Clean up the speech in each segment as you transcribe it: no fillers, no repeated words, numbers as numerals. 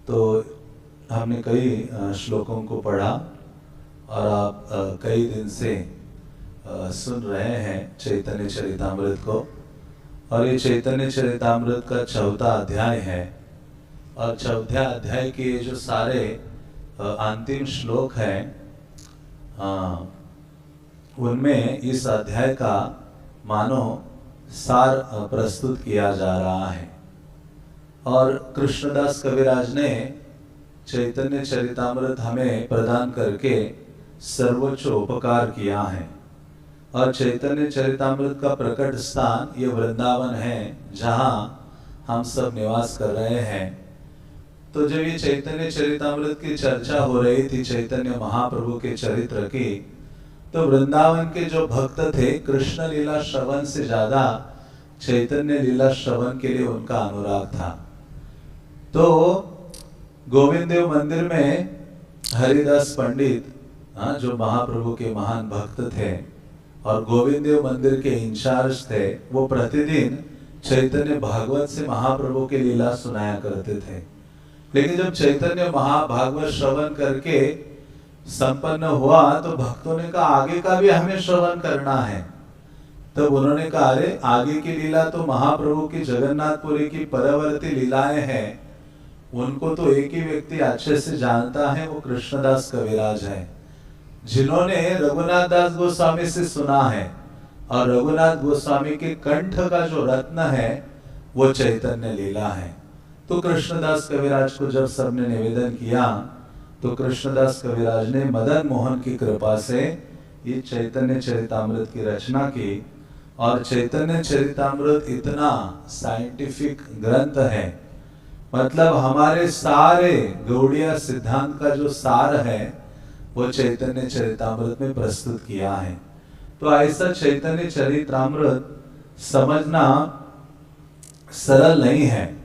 तो हमने कई श्लोकों को पढ़ा और आप कई दिन से सुन रहे हैं चैतन्य चरितामृत को। और ये चैतन्य चरितामृत का 14वां अध्याय है और 14वें अध्याय के जो सारे अंतिम श्लोक हैं उनमें इस अध्याय का मानो सार प्रस्तुत किया जा रहा है। और कृष्णदास कविराज ने चैतन्य चरितामृत हमें प्रदान करके सर्वोच्च उपकार किया है। और चैतन्य चरितामृत का प्रकट स्थान ये वृंदावन है जहाँ हम सब निवास कर रहे हैं। तो जब ये चैतन्य चरितामृत की चर्चा हो रही थी चैतन्य महाप्रभु के चरित्र की, तो वृंदावन के जो भक्त थे कृष्ण लीला श्रवण से ज्यादा चैतन्य लीला श्रवण के लिए उनका अनुराग था। तो गोविंद देव मंदिर में हरिदास पंडित जो महाप्रभु के महान भक्त थे और गोविंद देव मंदिर के इंचार्ज थे, वो प्रतिदिन चैतन्य भागवत से महाप्रभु की लीला सुनाया करते थे। लेकिन जब चैतन्य महाभागवत श्रवण करके संपन्न हुआ तो भक्तों ने कहा आगे का भी हमें श्रवण करना है। तब उन्होंने कहा अरे आगे की लीला तो महाप्रभु की जगन्नाथपुरी की परवर्ती लीलाएं हैं, उनको तो एक ही व्यक्ति अच्छे से जानता है, वो कृष्णदास कविराज है जिन्होंने रघुनाथ दास गोस्वामी से सुना है। और रघुनाथ गोस्वामी के कंठ का जो रत्न है वो चैतन्य लीला है। तो कृष्णदास कविराज को जब सबने निवेदन किया तो कृष्णदास कविराज ने मदन मोहन की कृपा से ये चैतन्य चरितामृत की रचना की। और चैतन्य चरितामृत इतना साइंटिफिक ग्रंथ है, मतलब हमारे सारे गौड़िया सिद्धांत का जो सार है वो चैतन्य चरितामृत में प्रस्तुत किया है। तो ऐसा चैतन्य चरितामृत समझना सरल नहीं है,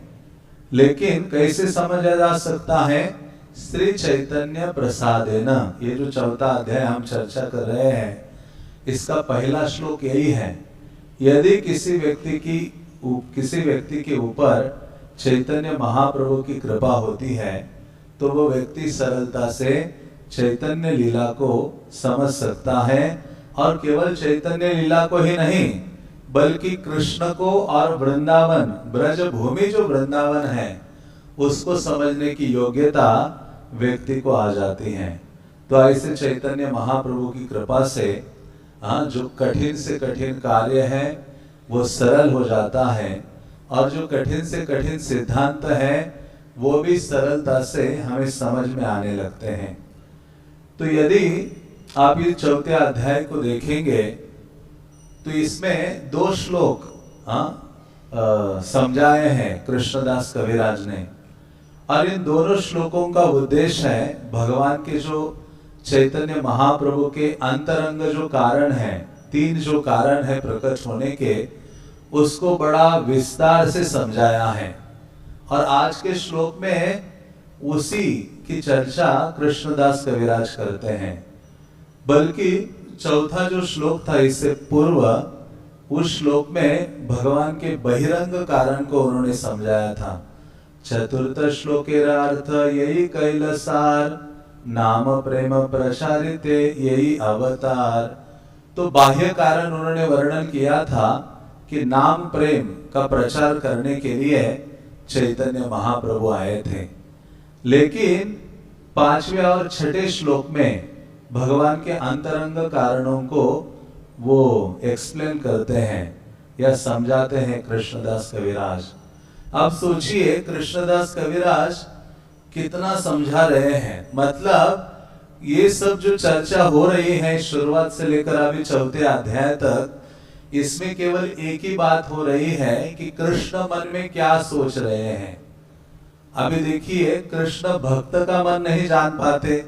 लेकिन कैसे समझा जा सकता है? श्री चैतन्य प्रसादेन, ये जो 14वां अध्याय हम चर्चा कर रहे हैं इसका पहला श्लोक यही है। यदि किसी व्यक्ति के ऊपर चैतन्य महाप्रभु की कृपा होती है तो वो व्यक्ति सरलता से चैतन्य लीला को समझ सकता है। और केवल चैतन्य लीला को ही नहीं बल्कि कृष्ण को और वृंदावन ब्रज भूमि जो वृंदावन है उसको समझने की योग्यता व्यक्ति को आ जाती है। तो ऐसे चैतन्य महाप्रभु की कृपा से जो कठिन से कठिन कार्य है वो सरल हो जाता है और जो कठिन से कठिन सिद्धांत है वो भी सरलता से हमें समझ में आने लगते हैं। तो यदि आप ये 4वें अध्याय को देखेंगे तो इसमें 2 श्लोक समझाए हैं कृष्णदास कविराज ने। और इन दोनों श्लोकों का उद्देश्य है भगवान के जो चैतन्य महाप्रभु के अंतरंग जो कारण है, 3 जो कारण है प्रकट होने के, उसको बड़ा विस्तार से समझाया है। और आज के श्लोक में उसी की चर्चा कृष्णदास कविराज करते हैं। बल्कि 4था जो श्लोक था इससे पूर्व, उस श्लोक में भगवान के बहिरंग कारण को उन्होंने समझाया था। 4th श्लोकेर अर्थ यही कैलसार, नाम प्रेम प्रचारिते यही अवतार। तो बाह्य कारण उन्होंने वर्णन किया था कि नाम प्रेम का प्रचार करने के लिए चैतन्य महाप्रभु आए थे। लेकिन 5वें और 6ठे श्लोक में भगवान के अंतरंग कारणों को वो एक्सप्लेन करते हैं या समझाते हैं कृष्णदास कविराज। अब सोचिए कृष्णदास कविराज कितना समझा रहे हैं। मतलब ये सब जो चर्चा हो रही है शुरुआत से लेकर अभी 4वें अध्याय तक, इसमें केवल एक ही बात हो रही है कि कृष्ण मन में क्या सोच रहे हैं। अभी देखिए कृष्ण भक्त का मन नहीं जान पाते,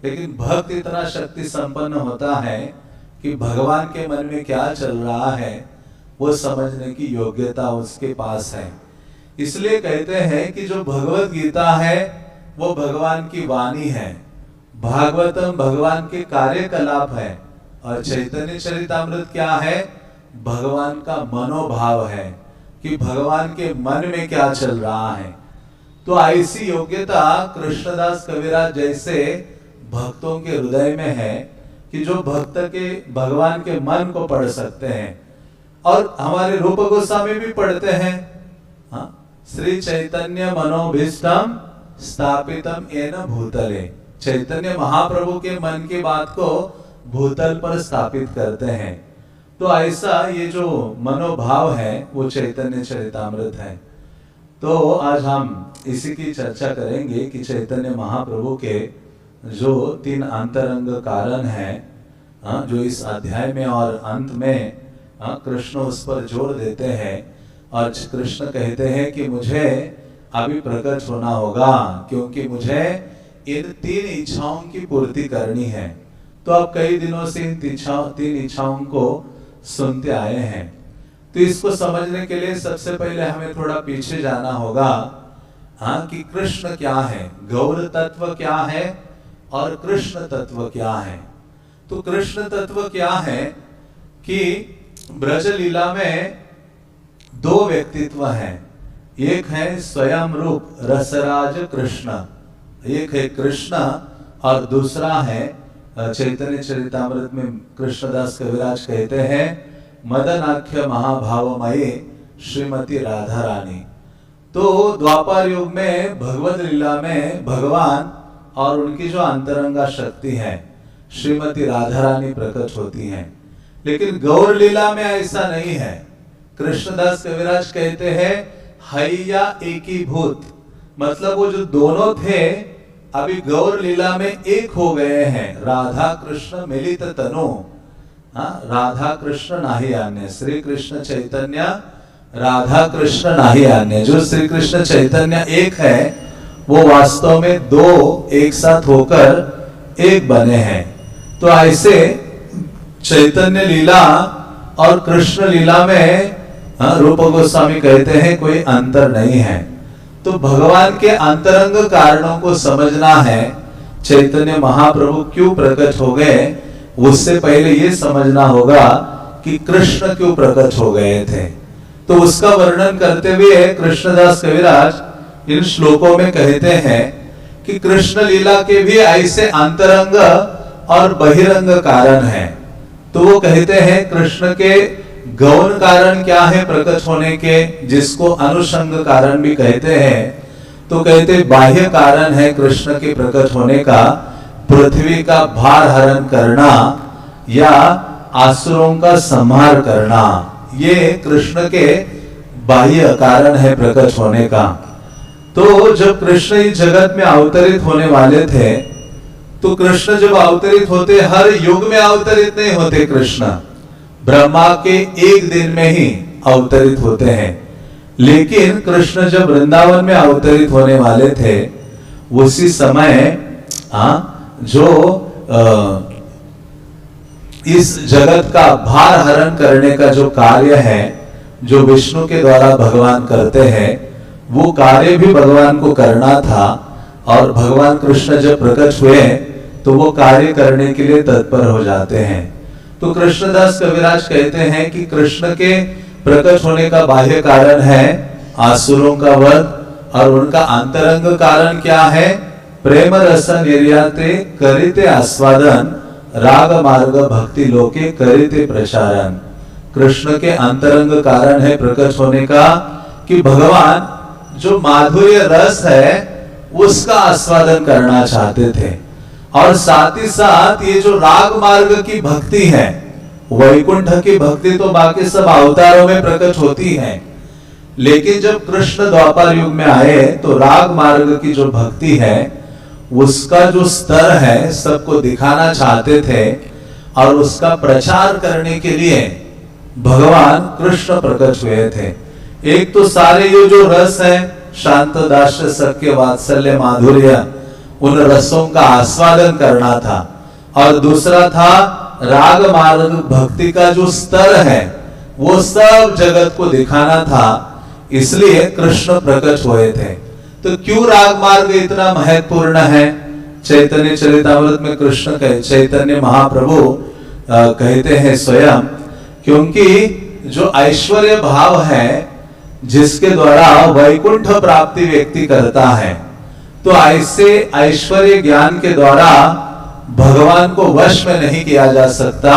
लेकिन भक्त इतना शक्ति संपन्न होता है कि भगवान के मन में क्या चल रहा है वो समझने की योग्यता उसके पास है। इसलिए कहते हैं कि जो भगवत गीता है वो भगवान की वाणी है, भागवतम भगवान के कार्यकलाप है, और चैतन्य चरितामृत क्या है? भगवान का मनोभाव है कि भगवान के मन में क्या चल रहा है। तो ऐसी योग्यता कृष्णदास कविराज जैसे भक्तों के हृदय में है कि जो भक्त के भगवान के मन को पढ़ सकते हैं। और हमारे रूप गोस्वामी भी पढ़ते हैं, हाँ, श्री चैतन्य मनोभीष्टम स्थापितम येन भूतले। चैतन्य महाप्रभु के मन की बात को भूतल पर स्थापित करते हैं। तो ऐसा ये जो मनोभाव है वो चैतन्य चरितामृत है। तो आज हम इसी की चर्चा करेंगे कि चैतन्य महाप्रभु के जो 3 अंतरंग कारण हैं, जो इस अध्याय में और अंत में कृष्ण उस पर जोर देते हैं। और कृष्ण कहते हैं कि मुझे अभी प्रकट होना होगा, क्योंकि मुझे इन 3 इच्छाओं की पूर्ति करनी है। तो अब कई दिनों से इन 3 इच्छाओं को सुनते आए हैं। तो इसको समझने के लिए सबसे पहले हमें थोड़ा पीछे जाना होगा, हाँ, कि कृष्ण क्या है, गौर तत्व क्या है और कृष्ण तत्व क्या है। तो कृष्ण तत्व क्या है कि ब्रज लीला में 2 व्यक्तित्व हैं। एक है स्वयं रूप रसराज कृष्ण, एक है कृष्ण, और दूसरा है चैतन्य चरितामृत में कृष्णदास कविराज कहते हैं मदनाख्य महाभावमयी श्रीमती राधा रानी। तो द्वापर युग में भगवत लीला में भगवान और उनकी जो अंतरंगा शक्ति है श्रीमती राधा रानी प्रकट होती हैं। लेकिन गौर लीला में ऐसा नहीं है। कृष्णदास कविराज कहते हैं हैया एकीभूत, मतलब वो जो दोनों थे अभी गौर लीला में एक हो गए हैं। राधा कृष्ण मिलित तनु, राधा कृष्ण नाही अन्य, श्री कृष्ण चैतन्य राधा कृष्ण नाही अन्य। जो श्री कृष्ण चैतन्य एक है वो वास्तव में 2 एक साथ होकर एक बने हैं। तो ऐसे चैतन्य लीला और कृष्ण लीला में रूप गोस्वामी कहते हैं कोई अंतर नहीं है। तो भगवान के अंतरंग कारणों को समझना है। चैतन्य महाप्रभु क्यों प्रकट हो गए, उससे पहले ये समझना होगा कि कृष्ण क्यों प्रकट हो गए थे। तो उसका वर्णन करते हुए कृष्णदास कविराज इन श्लोकों में कहते हैं कि कृष्ण लीला के भी ऐसे अंतरंग और बहिरंग कारण हैं। तो वो कहते हैं कृष्ण के गौण कारण क्या है प्रकट होने के, जिसको अनुषंग कारण भी कहते हैं। तो कहते बाह्य कारण है कृष्ण के प्रकट होने का पृथ्वी का भार हरण करना या आसुरों का संहार करना। ये कृष्ण के बाह्य कारण है प्रकट होने का। तो जब कृष्ण इस जगत में अवतरित होने वाले थे, तो कृष्ण जब अवतरित होते हर युग में अवतरित नहीं होते। कृष्ण ब्रह्मा के एक दिन में ही अवतरित होते हैं। लेकिन कृष्ण जब वृंदावन में अवतरित होने वाले थे उसी समय जो इस जगत का भार हरण करने का जो कार्य है, जो विष्णु के द्वारा भगवान करते हैं, वो कार्य भी भगवान को करना था। और भगवान कृष्ण जब प्रकट हुए तो वो कार्य करने के लिए तत्पर हो जाते हैं। तो कृष्णदास कविराज कहते हैं कि कृष्ण के प्रकट होने का बाह्य कारण है आसुरों का वध, और उनका अंतरंग कारण क्या है, प्रेम रस निर्याते करिते आस्वादन राग मार्ग भक्ति लोके करिते प्रचारन। कृष्ण के अंतरंग कारण है प्रकट होने का कि भगवान जो माधुर्य रस है उसका आस्वादन करना चाहते थे। और साथ ही साथ ये जो राग मार्ग की भक्ति है, वैकुंठ की भक्ति तो बाकी सब अवतारों में प्रकट होती है, लेकिन जब कृष्ण द्वापर युग में आए तो राग मार्ग की जो भक्ति है उसका जो स्तर है सबको दिखाना चाहते थे। और उसका प्रचार करने के लिए भगवान कृष्ण प्रकट हुए थे। एक तो सारे ये जो रस है, शांत दास्य सत्य वात्सल्य माधुर्य, उन रसों का आस्वादन करना था। और दूसरा था राग मार्ग भक्ति का जो स्तर है वो सब जगत को दिखाना था, इसलिए कृष्ण प्रकट हुए थे। तो क्यों राग मार्ग इतना महत्वपूर्ण है? चैतन्य चरितामृत में कृष्ण कहे, चैतन्य महाप्रभु कहते हैं स्वयं, क्योंकि जो ऐश्वर्य भाव है जिसके द्वारा वैकुंठ प्राप्ति व्यक्ति करता है। तो ऐसे ऐश्वर्य ज्ञान के द्वारा भगवान को वश में नहीं किया जा सकता,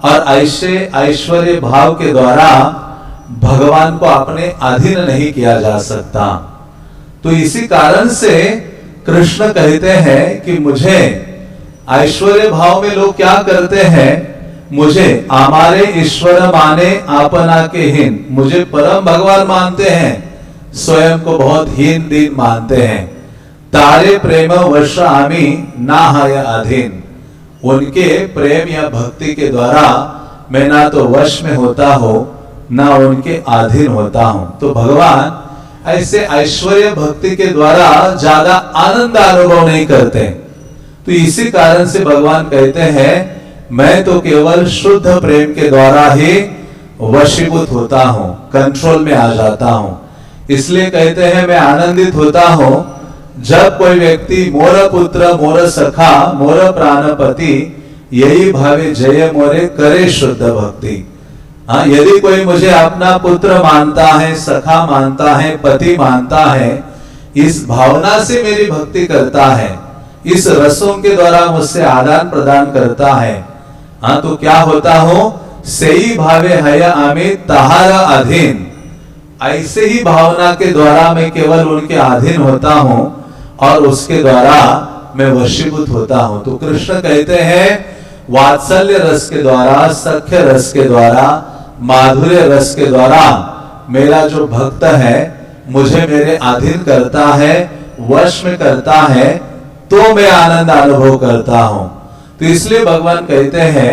और ऐसे ऐश्वर्य भाव के द्वारा भगवान को अपने अधीन नहीं किया जा सकता। तो इसी कारण से कृष्ण कहते हैं कि मुझे ऐश्वर्य भाव में लोग क्या करते हैं, मुझे हमारे ईश्वर माने अपना के हीन, मुझे परम भगवान मानते हैं, स्वयं को बहुत हीन दीन मानते हैं। तारे प्रेम वश आमी ना है अधीन, उनके प्रेम या भक्ति के द्वारा मैं ना तो वश में होता हूं ना उनके अधीन होता हूं। तो भगवान ऐसे ऐश्वर्य भक्ति के द्वारा ज्यादा आनंद अनुभव नहीं करते। तो इसी कारण से भगवान कहते हैं मैं तो केवल शुद्ध प्रेम के द्वारा ही वशीभूत होता हूं, कंट्रोल में आ जाता हूं। इसलिए कहते हैं मैं आनंदित होता हूं जब कोई व्यक्ति मोर पुत्र मोर सखा मोर प्राणपति यही भावे जय मोरे करे शुद्ध भक्ति। हाँ, यदि कोई मुझे अपना पुत्र मानता है, सखा मानता है, पति मानता है, इस भावना से मेरी भक्ति करता है, इस रसों के द्वारा मुझसे आदान प्रदान करता है, हाँ, तो क्या होता हो, सही भावे है आमी तहारा अधीन। ऐसे ही भावना के द्वारा मैं केवल उनके अधीन होता हूं और उसके द्वारा मैं वशीभूत होता हूं। तो कृष्ण कहते हैं वात्सल्य रस के द्वारा, सख्य रस के द्वारा, माधुर्य रस के द्वारा मेरा जो भक्त है मुझे मेरे अधीन करता है, वश में करता है, तो मैं आनंद अनुभव करता हूं। तो इसलिए भगवान कहते हैं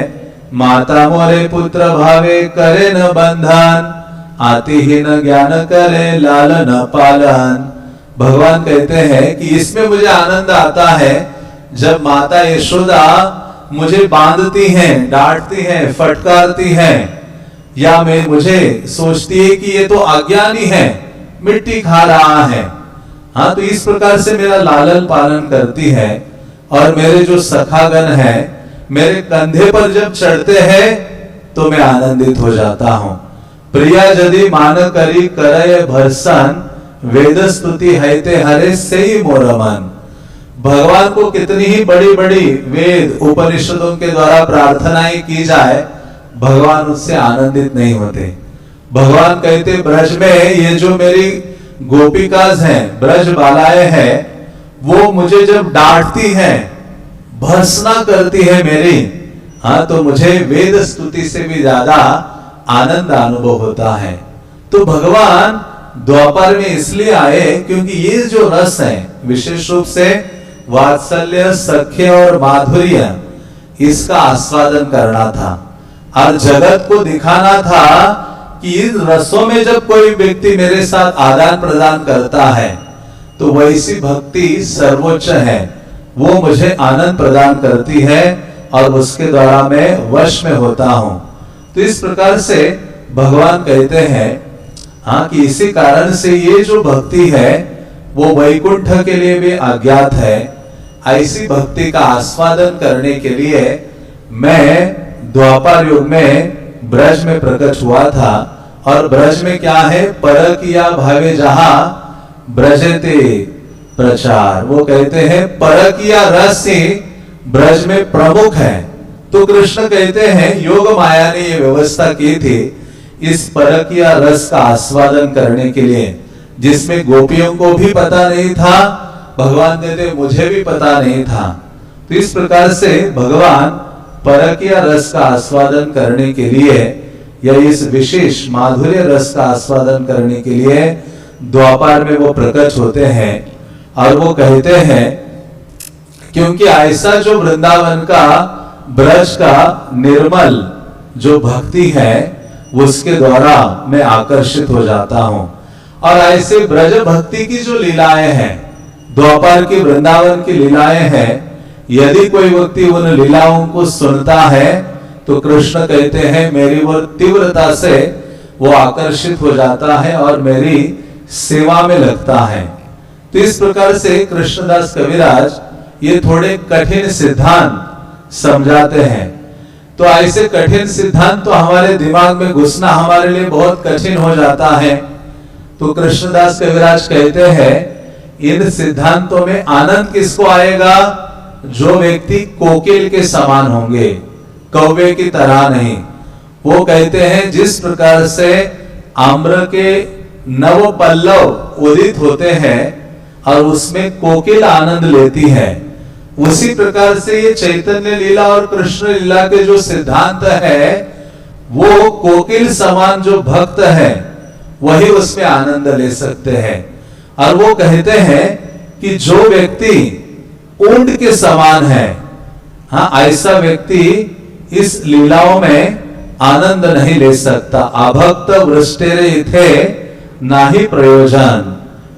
माता मोरे पुत्र भावे करे न बंधन, आति ही न ज्ञान करे लालन पालन। भगवान कहते हैं कि इसमें मुझे आनंद आता है जब माता यशोदा मुझे बांधती हैं, डांटती हैं, फटकारती हैं, या मैं मुझे सोचती है कि ये तो अज्ञानी है, मिट्टी खा रहा है। हाँ, तो इस प्रकार से मेरा लालन पालन करती है। और मेरे जो सखागण है मेरे कंधे पर जब चढ़ते हैं तो मैं आनंदित हो जाता हूं। प्रिया यदि मान करी करय भरसन, वेद स्तुति हैते हरे से ही मोर मन। भगवान को कितनी ही बड़ी बड़ी वेद उपनिषदों के द्वारा प्रार्थनाएं की जाए, भगवान उससे आनंदित नहीं होते। भगवान कहते ब्रज में ये जो मेरी गोपिकाज हैं, ब्रज बालाएं हैं, वो मुझे जब डांटती हैं, भर्त्सना करती है मेरी, हाँ, तो मुझे वेद स्तुति से भी ज्यादा आनंद अनुभव होता है। तो भगवान द्वापर में इसलिए आए क्योंकि ये जो रस है विशेष रूप से वात्सल्य, सख्य और माधुर्य, इसका आस्वादन करना था और जगत को दिखाना था कि इन रसों में जब कोई व्यक्ति मेरे साथ आदान प्रदान करता है तो वैसी भक्ति सर्वोच्च है, वो मुझे आनंद प्रदान करती है और उसके द्वारा मैं वश में होता हूं। तो इस प्रकार से भगवान कहते हैं हाँ, कि इसी कारण से ये जो भक्ति है वो वैकुंठ के लिए भी अज्ञात है। ऐसी भक्ति का आस्वादन करने के लिए मैं द्वापर युग में ब्रज में प्रकट हुआ था। और ब्रज में क्या है, परकिया भावे जहां ब्रजते प्रचार, वो कहते हैं परकिया रस से ब्रज में प्रमुख है। तो कृष्ण कहते हैं योग माया ने ये व्यवस्था की थी इस परकिया रस का आस्वादन करने के लिए, जिसमें गोपियों को भी पता नहीं था, भगवान कहते मुझे भी पता नहीं था। तो इस प्रकार से भगवान परकिया रस का आस्वादन करने के लिए या इस विशेष माधुर्य रस का आस्वादन करने के लिए द्वापर में वो प्रकट होते हैं। और वो कहते हैं क्योंकि ऐसा जो वृंदावन का ब्रज का निर्मल जो भक्ति है उसके द्वारा मैं आकर्षित हो जाता हूं। और ऐसे ब्रज भक्ति की जो लीलाएं हैं, द्वापर की वृंदावन की लीलाएं हैं, यदि कोई व्यक्ति उन लीलाओं को सुनता है तो कृष्ण कहते हैं मेरी वो तीव्रता से वो आकर्षित हो जाता है और मेरी सेवा में लगता है। तो इस प्रकार से कृष्णदास कविराज ये थोड़े कठिन सिद्धांत समझाते हैं। तो ऐसे कठिन सिद्धांत तो हमारे दिमाग में घुसना हमारे लिए बहुत कठिन हो जाता है। तो कृष्णदास कविराज कहते हैं इन सिद्धांतों में आनंद किसको आएगा? जो व्यक्ति कोकिल के समान होंगे, कौवे की तरह नहीं। वो कहते हैं जिस प्रकार से आम्र के नव पल्लव उदित होते हैं और उसमें कोकिल आनंद लेती है, उसी प्रकार से ये चैतन्य लीला और कृष्ण लीला के जो सिद्धांत है वो कोकिल समान जो भक्त है वही उसमें आनंद ले सकते हैं। और वो कहते हैं कि जो व्यक्ति ऊंट के समान है, हाँ, ऐसा व्यक्ति इस लीलाओं में आनंद नहीं ले सकता। अभक्त वृष्टेरे इथे नाही प्रयोजन।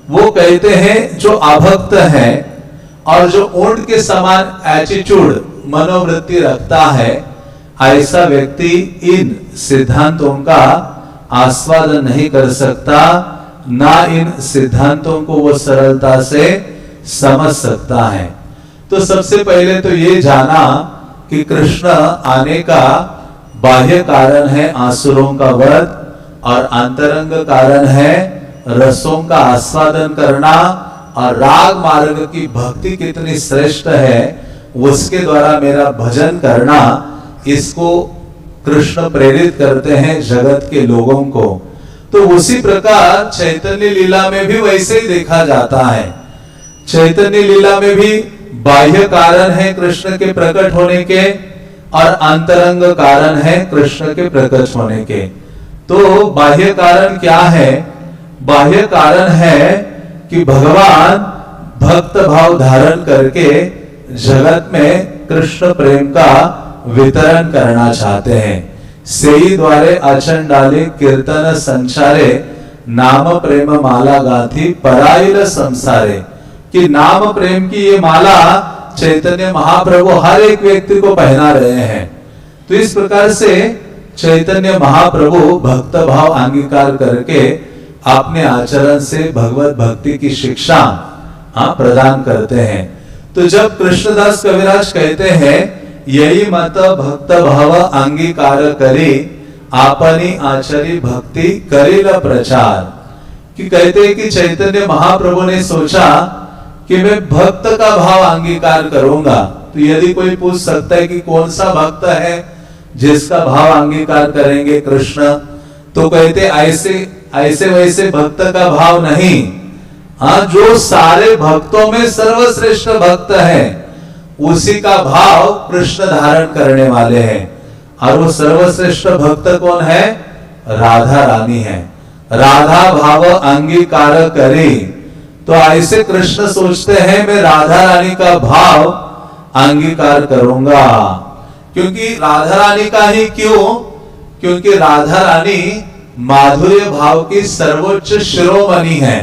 वो कहते हैं जो अभक्त है और जो ऊंट के समान एटीट्यूड मनोवृत्ति रखता है, ऐसा व्यक्ति इन सिद्धांतों का आस्वादन नहीं कर सकता, ना इन सिद्धांतों को वो सरलता से समझ सकता है। तो सबसे पहले तो ये जाना कि कृष्ण आने का बाह्य कारण है आसुरों का वध और अंतरंग कारण है रसों का आस्वादन करना, और राग मार्ग की भक्ति कितनी श्रेष्ठ है उसके द्वारा मेरा भजन करना, इसको कृष्ण प्रेरित करते हैं जगत के लोगों को। तो उसी प्रकार चैतन्य लीला में भी वैसे ही देखा जाता है। चैतन्य लीला में भी बाह्य कारण है कृष्ण के प्रकट होने के और अंतरंग कारण है कृष्ण के प्रकट होने के। तो बाह्य कारण क्या है? बाह्य कारण है कि भगवान भक्त भाव धारण करके जगत में कृष्ण प्रेम का वितरण करना चाहते हैं। सेई द्वारे अचंडाले कीर्तन संचारे नाम प्रेम माला गाथी परायल संसारे। कि नाम प्रेम की ये माला चैतन्य महाप्रभु हर एक व्यक्ति को पहना रहे हैं। तो इस प्रकार से चैतन्य महाप्रभु भक्त भाव अंगीकार करके अपने आचरण से भगवत भक्ति की शिक्षा प्रदान करते हैं। तो जब कृष्णदास कविराज कहते हैं यही मत भक्त भाव अंगीकार करी आपनी आचरी भक्ति करेला प्रचार, कि कहते हैं कि चैतन्य महाप्रभु ने सोचा कि मैं भक्त का भाव अंगीकार करूंगा। तो यदि कोई पूछ सकता है कि कौन सा भक्त है जिसका भाव अंगीकार करेंगे कृष्ण, तो कहते ऐसे वैसे भक्त का भाव नहीं, हाँ, जो सारे भक्तों में सर्वश्रेष्ठ भक्त है उसी का भाव कृष्ण धारण करने वाले हैं। और वो सर्वश्रेष्ठ भक्त कौन है? राधा रानी है। राधा भाव अंगीकार करे, तो ऐसे कृष्ण सोचते हैं मैं राधा रानी का भाव अंगीकार करूंगा। क्योंकि राधा रानी का ही क्यों? क्योंकि राधा रानी माधुर्य भाव की सर्वोच्च शिरोमणि है,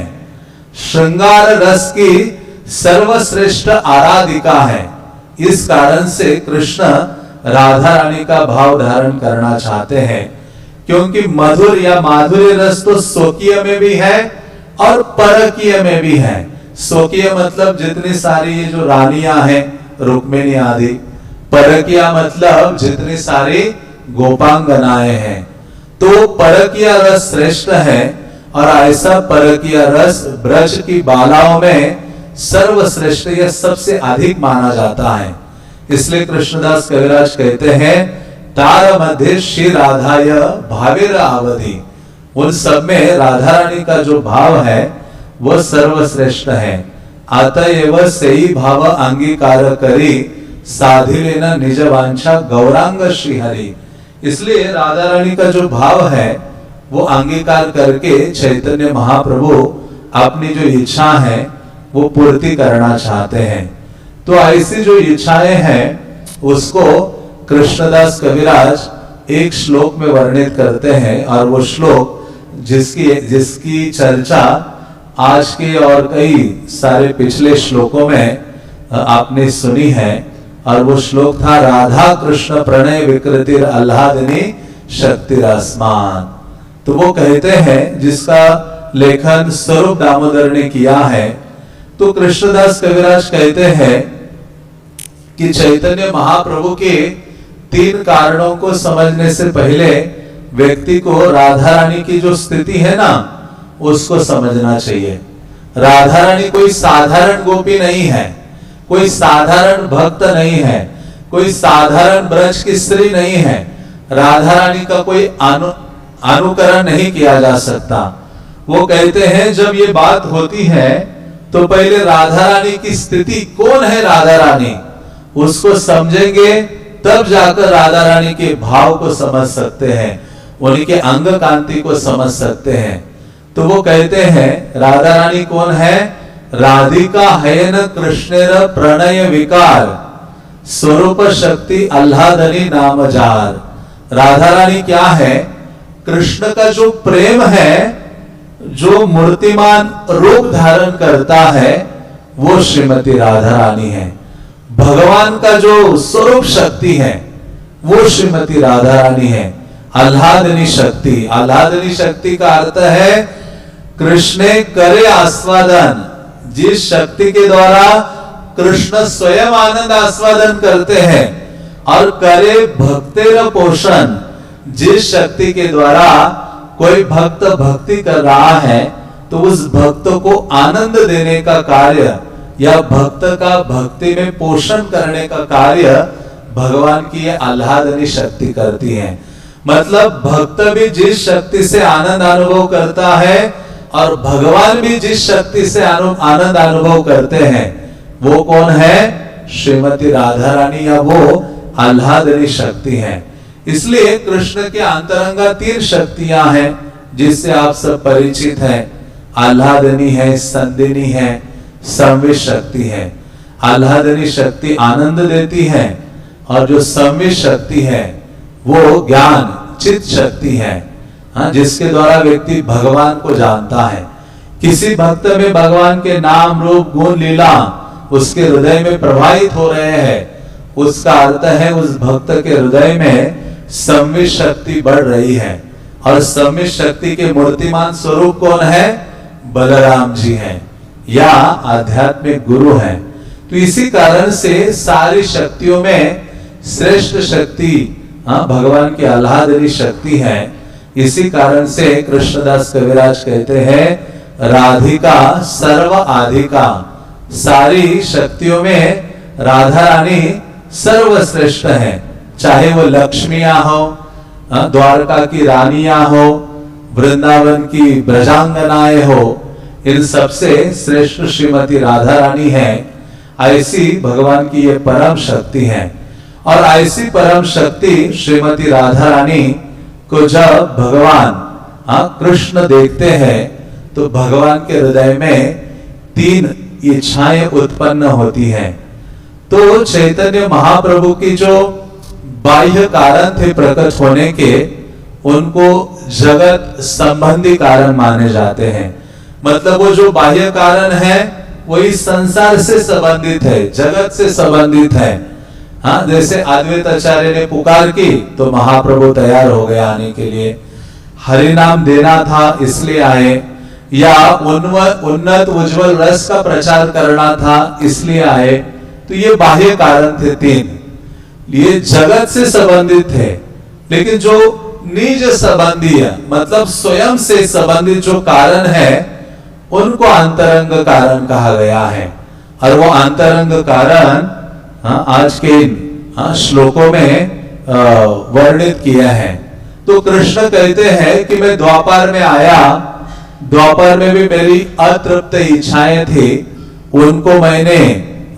श्रृंगार रस की सर्वश्रेष्ठ आराधिका है। इस कारण से कृष्ण राधा रानी का भाव धारण करना चाहते हैं, क्योंकि मधुर या माधुर्य रस तो स्वकीय में भी है और परकीय में भी है। स्वकीय मतलब जितनी सारी ये जो रानियां हैं रुक्मिणी आदि, परकीय मतलब जितनी सारी गोपांगनाएं हैं। तो परकीय रस श्रेष्ठ है और ऐसा परकीय रस ब्रज की बालाओं में सर्वश्रेष्ठ या सबसे अधिक माना जाता है। इसलिए कृष्णदास कविराज कहते हैं तार मध्य श्री राधाय भावेर अवधि। उन सब में राधा रानी का जो भाव है वह सर्वश्रेष्ठ है। अतएव सही भाव अंगीकार करी साधि लेना निज वांछा गौरांग श्रीहरि। इसलिए राधा रानी का जो भाव है वो अंगीकार करके चैतन्य महाप्रभु अपनी जो इच्छा है वो पूर्ति करना चाहते हैं। तो ऐसी जो इच्छाएं हैं उसको कृष्णदास कविराज एक श्लोक में वर्णित करते हैं, और वो श्लोक जिसकी चर्चा आज के और कई सारे पिछले श्लोकों में आपने सुनी है। और वो श्लोक था राधा कृष्ण प्रणय विकृतिर आह्लादिनी शक्ति आसमान। तो वो कहते हैं जिसका लेखन स्वरूप दामोदर ने किया है। तो कृष्णदास कविराज कहते हैं कि चैतन्य महाप्रभु के 3 कारणों को समझने से पहले व्यक्ति को राधा रानी की जो स्थिति है ना उसको समझना चाहिए। राधा रानी कोई साधारण गोपी नहीं है, कोई साधारण भक्त नहीं है, कोई साधारण ब्रज की स्त्री नहीं है। राधा रानी का कोई अनुकरण नहीं किया जा सकता। वो कहते हैं जब ये बात होती है तो पहले राधा रानी की स्थिति, कौन है राधा रानी, उसको समझेंगे तब जाकर राधा रानी के भाव को समझ सकते हैं, उनके अंग कांति को समझ सकते हैं। तो वो कहते हैं राधा रानी कौन है? राधिका है न कृष्णेर प्रणय विकार, स्वरूप शक्ति आह्लादनी नाम जार। राधा रानी क्या है? कृष्ण का जो प्रेम है, जो मूर्तिमान रूप धारण करता है, वो श्रीमती राधा रानी है। भगवान का जो स्वरूप शक्ति है, वो श्रीमती राधा रानी है। आह्लादनी शक्ति, आह्लादनी शक्ति का अर्थ है कृष्ण करे आस्वादन, जिस शक्ति के द्वारा कृष्ण स्वयं आनंद आस्वादन करते हैं, और करे भक्तेर पोषण, जिस शक्ति के द्वारा कोई भक्त भक्ति कर रहा है तो उस भक्त को आनंद देने का कार्य या भक्त का भक्ति में पोषण करने का कार्य भगवान की ये आह्लादनी शक्ति करती है। मतलब भक्त भी जिस शक्ति से आनंद अनुभव करता है और भगवान भी जिस शक्ति से आनंद अनुभव करते हैं, वो कौन है? श्रीमती राधा रानी, या वो आह्लादनी शक्ति है। इसलिए कृष्ण के अंतरंगा 3 शक्तियां हैं जिससे आप सब परिचित हैं। आह्लादनी है, संदिनी है, संवित शक्ति है। आह्लादनी शक्ति आनंद देती है और जो संवित शक्ति है वो ज्ञान चित शक्ति है, जिसके द्वारा व्यक्ति भगवान को जानता है। किसी भक्त में भगवान के नाम रूप गुण लीला उसके हृदय में प्रवाहित हो रहे हैं, उसका अर्थ है उस भक्त के हृदय में संवित शक्ति बढ़ रही है। और संवित शक्ति के मूर्तिमान स्वरूप कौन है? बलराम जी हैं या आध्यात्मिक गुरु हैं। तो इसी कारण से सारी शक्तियों में श्रेष्ठ शक्ति भगवान की आह्लादनी शक्ति है। इसी कारण से कृष्णदास कविराज कहते हैं राधिका सर्व आधिका, सारी शक्तियों में राधा रानी सर्वश्रेष्ठ है। चाहे वो लक्ष्मियां हो, द्वारका की रानियां हो, वृंदावन की ब्रजांगनाएं हो, इन सबसे श्रेष्ठ श्रीमती राधा रानी है। ऐसी भगवान की ये परम शक्ति है। और ऐसी परम शक्ति श्रीमती राधा रानी को जब भगवान कृष्ण देखते हैं तो भगवान के हृदय में 3 इच्छाएं उत्पन्न होती हैं। तो चैतन्य महाप्रभु की जो बाह्य कारण थे प्रकट होने के, उनको जगत संबंधी कारण माने जाते हैं। मतलब वो जो बाह्य कारण है वही संसार से संबंधित है, जगत से संबंधित है। हाँ, जैसे अद्वैत आचार्य ने पुकार की तो महाप्रभु तैयार हो गए आने के लिए। हरि नाम देना था इसलिए आए, या उन्नत उज्जवल रस का प्रचार करना था इसलिए आए। तो ये बाह्य कारण थे 3, ये जगत से संबंधित थे। लेकिन जो निज संबंधी है, मतलब स्वयं से संबंधित जो कारण है, उनको अंतरंग कारण कहा गया है। और वो अंतरंग कारण आज के श्लोकों में वर्णित किया है। तो कृष्ण कहते हैं कि मैं द्वापर में आया, द्वापर में भी मेरी अतृप्त इच्छाएं थी, उनको मैंने